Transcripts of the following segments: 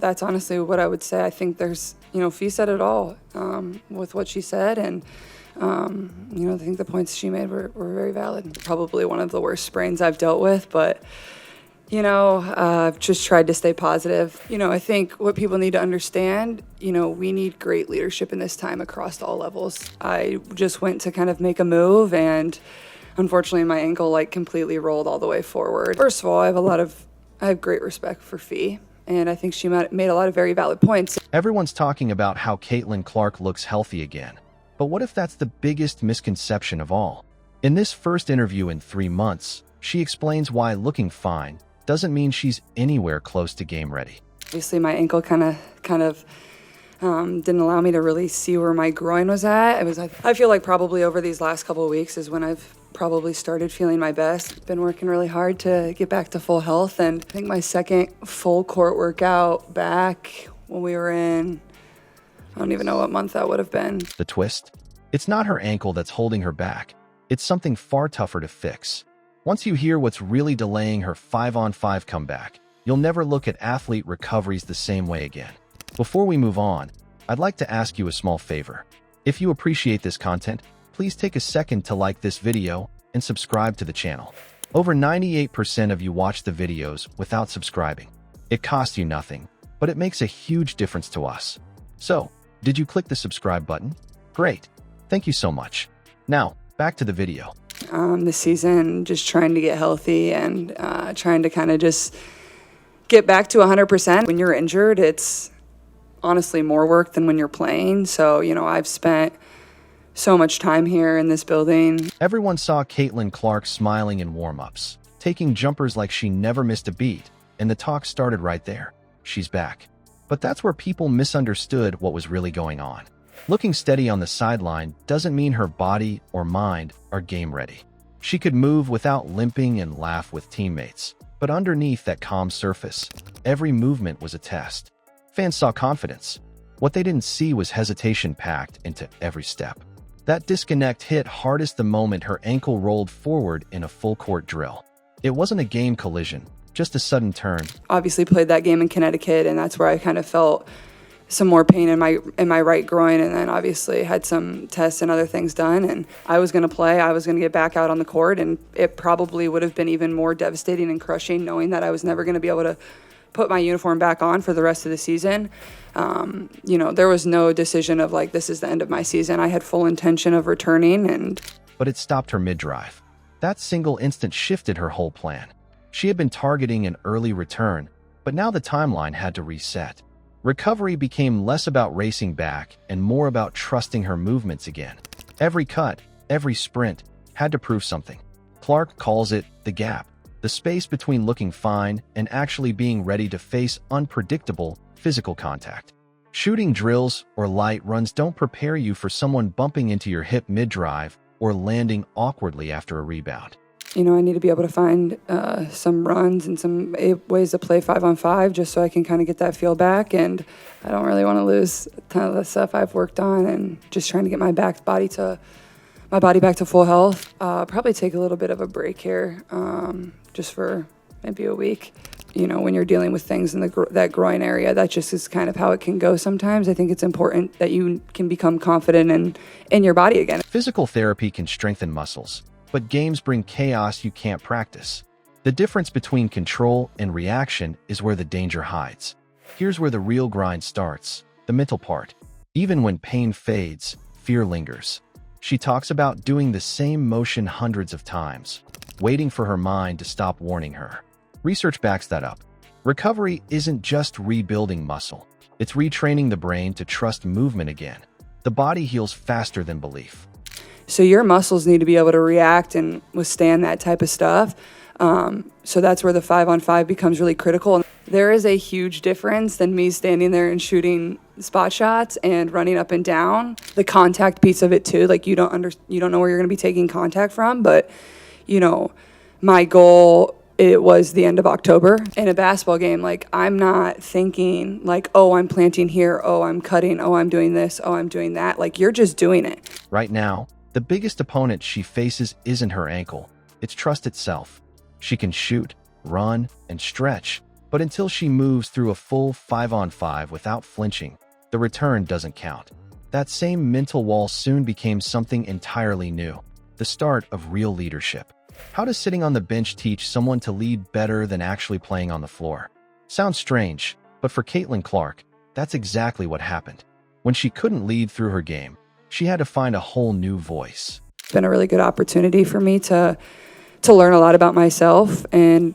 that's honestly what I would say. I think there's, Fee said it all with what she said, and I think the points she made were very valid. Probably one of the worst sprains I've dealt with, but I've just tried to stay positive. I think what people need to understand, we need great leadership in this time across all levels. I just went to kind of make a move, and unfortunately my ankle completely rolled all the way forward. First of all, I have great respect for Fee, and I think she made a lot of very valid points. Everyone's talking about how Caitlin Clark looks healthy again. But what if that's the biggest misconception of all? In this first interview in 3 months, she explains why looking fine doesn't mean she's anywhere close to game ready. Obviously, my ankle kind of didn't allow me to really see where my groin was at. I feel like probably over these last couple of weeks is when I've probably started feeling my best. Been working really hard to get back to full health, and I think my second full court workout back when we were in, I don't even know what month that would have been. The twist? It's not her ankle that's holding her back. It's something far tougher to fix. Once you hear what's really delaying her 5-on-5 comeback, you'll never look at athlete recoveries the same way again. Before we move on, I'd like to ask you a small favor. If you appreciate this content, please take a second to like this video and subscribe to the channel. Over 98% of you watch the videos without subscribing. It costs you nothing, but it makes a huge difference to us. So, did you click the subscribe button? Great. Thank you so much. Now, back to the video. This season, just trying to get healthy and trying to kind of just get back to 100%. When you're injured, it's honestly more work than when you're playing. So, I've spent so much time here in this building. Everyone saw Caitlin Clark smiling in warm-ups, taking jumpers like she never missed a beat, and the talk started right there. She's back. But that's where people misunderstood what was really going on. Looking steady on the sideline doesn't mean her body or mind are game ready. She could move without limping and laugh with teammates, but underneath that calm surface, every movement was a test. Fans saw confidence. What they didn't see was hesitation packed into every step. That disconnect hit hardest the moment her ankle rolled forward in a full-court drill. It wasn't a game collision, just a sudden turn. Obviously played that game in Connecticut, and that's where I kind of felt some more pain in my right groin, and then obviously had some tests and other things done, and I was going to play. I was going to get back out on the court, and it probably would have been even more devastating and crushing knowing that I was never going to be able to put my uniform back on for the rest of the season. There was no decision of this is the end of my season. I had full intention of returning, But it stopped her mid-drive. That single instant shifted her whole plan. She had been targeting an early return, but now the timeline had to reset. Recovery became less about racing back and more about trusting her movements again. Every cut, every sprint, had to prove something. Clark calls it the gap, the space between looking fine and actually being ready to face unpredictable physical contact. Shooting drills or light runs don't prepare you for someone bumping into your hip mid-drive or landing awkwardly after a rebound. I need to be able to find some runs and some ways to play 5-on-5 just so I can kind of get that feel back. And I don't really want to lose a ton of the stuff I've worked on, and just trying to get my body back to full health. Probably take a little bit of a break here, just for maybe a week. When you're dealing with things in that groin area, that just is kind of how it can go sometimes. I think it's important that you can become confident in your body again. Physical therapy can strengthen muscles, but games bring chaos you can't practice. The difference between control and reaction is where the danger hides. Here's where the real grind starts, the mental part. Even when pain fades, fear lingers. She talks about doing the same motion hundreds of times, waiting for her mind to stop warning her. Research backs that up. Recovery isn't just rebuilding muscle. It's retraining the brain to trust movement again. The body heals faster than belief. So your muscles need to be able to react and withstand that type of stuff. So that's where the 5-on-5 becomes really critical. There is a huge difference than me standing there and shooting spot shots and running up and down. The contact piece of it too, you don't know where you're going to be taking contact from, but my goal, it was the end of October. In a basketball game, I'm not thinking oh, I'm planting here, oh, I'm cutting, oh, I'm doing this, oh, I'm doing that. You're just doing it. Right now, the biggest opponent she faces isn't her ankle, it's trust itself. She can shoot, run, and stretch, But until she moves through a full 5-on-5 without flinching, the return doesn't count. That same mental wall soon became something entirely new, the start of real leadership. How does sitting on the bench teach someone to lead better than actually playing on the floor? Sounds strange, but for Caitlin Clark, that's exactly what happened. When she couldn't lead through her game, she had to find a whole new voice. It's been a really good opportunity for me to learn a lot about myself and,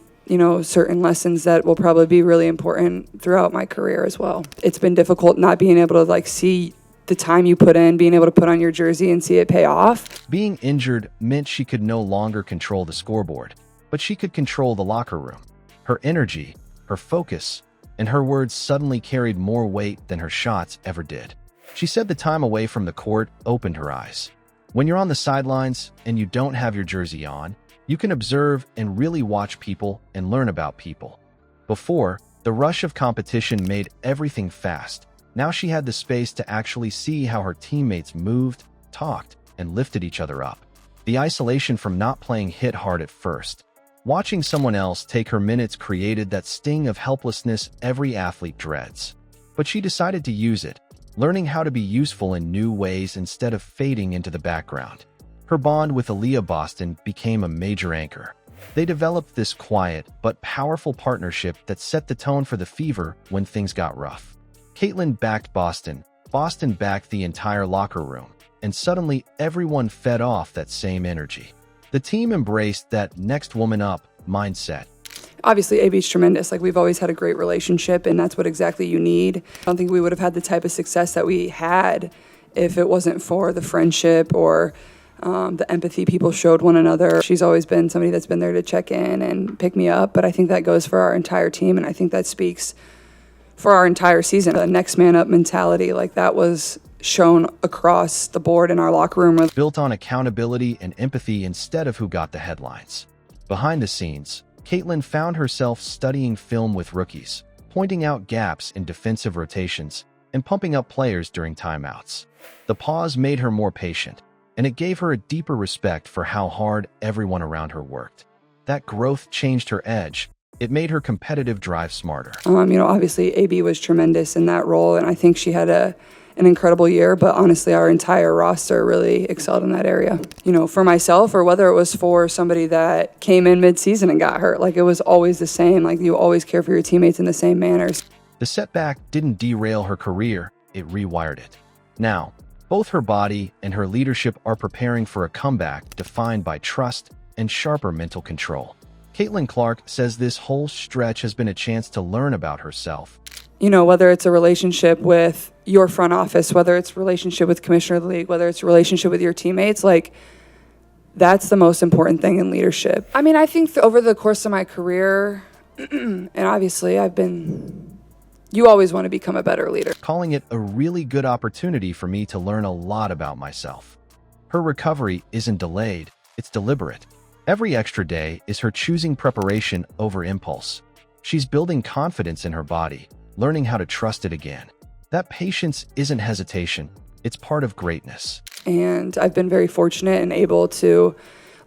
certain lessons that will probably be really important throughout my career as well. It's been difficult not being able to see the time you put in, being able to put on your jersey and see it pay off. Being injured meant she could no longer control the scoreboard, but she could control the locker room. Her energy, her focus, and her words suddenly carried more weight than her shots ever did. She said the time away from the court opened her eyes. When you're on the sidelines and you don't have your jersey on, you can observe and really watch people and learn about people. Before, the rush of competition made everything fast. Now she had the space to actually see how her teammates moved, talked, and lifted each other up. The isolation from not playing hit hard at first. Watching someone else take her minutes created that sting of helplessness every athlete dreads. But she decided to use it, learning how to be useful in new ways instead of fading into the background. Her bond with Aaliyah Boston became a major anchor. They developed this quiet but powerful partnership that set the tone for the Fever when things got rough. Caitlin backed Boston, Boston backed the entire locker room, and suddenly everyone fed off that same energy. The team embraced that next woman up mindset. Obviously, AB's tremendous. We've always had a great relationship, and that's what exactly you need. I don't think we would have had the type of success that we had if it wasn't for the friendship or the empathy people showed one another. She's always been somebody that's been there to check in and pick me up, but I think that goes for our entire team, and I think that speaks for our entire season. The next man up mentality, that was shown across the board in our locker room. Built on accountability and empathy instead of who got the headlines. Behind the scenes, Caitlin found herself studying film with rookies, pointing out gaps in defensive rotations, and pumping up players during timeouts. The pause made her more patient, and it gave her a deeper respect for how hard everyone around her worked. That growth changed her edge. It made her competitive drive smarter. Obviously, AB was tremendous in that role, and I think she had an incredible year, but honestly, our entire roster really excelled in that area. For myself, or whether it was for somebody that came in mid-season and got hurt, it was always the same. You always care for your teammates in the same manners. The setback didn't derail her career, it rewired it. Now, both her body and her leadership are preparing for a comeback defined by trust and sharper mental control. Caitlin Clark says this whole stretch has been a chance to learn about herself. Whether it's a relationship with your front office, whether it's a relationship with Commissioner of the League, whether it's a relationship with your teammates, that's the most important thing in leadership. I think over the course of my career, and obviously you always want to become a better leader. Calling it a really good opportunity for me to learn a lot about myself. Her recovery isn't delayed, it's deliberate. Every extra day is her choosing preparation over impulse. She's building confidence in her body, learning how to trust it again. That patience isn't hesitation, it's part of greatness. And I've been very fortunate and able to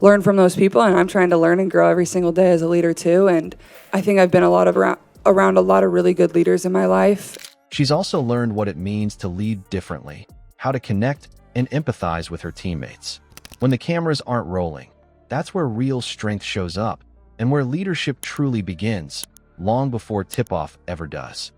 learn from those people, and I'm trying to learn and grow every single day as a leader too. And I think I've been around a lot of really good leaders in my life. She's also learned what it means to lead differently, how to connect and empathize with her teammates. When the cameras aren't rolling, that's where real strength shows up and where leadership truly begins, long before tip-off ever does.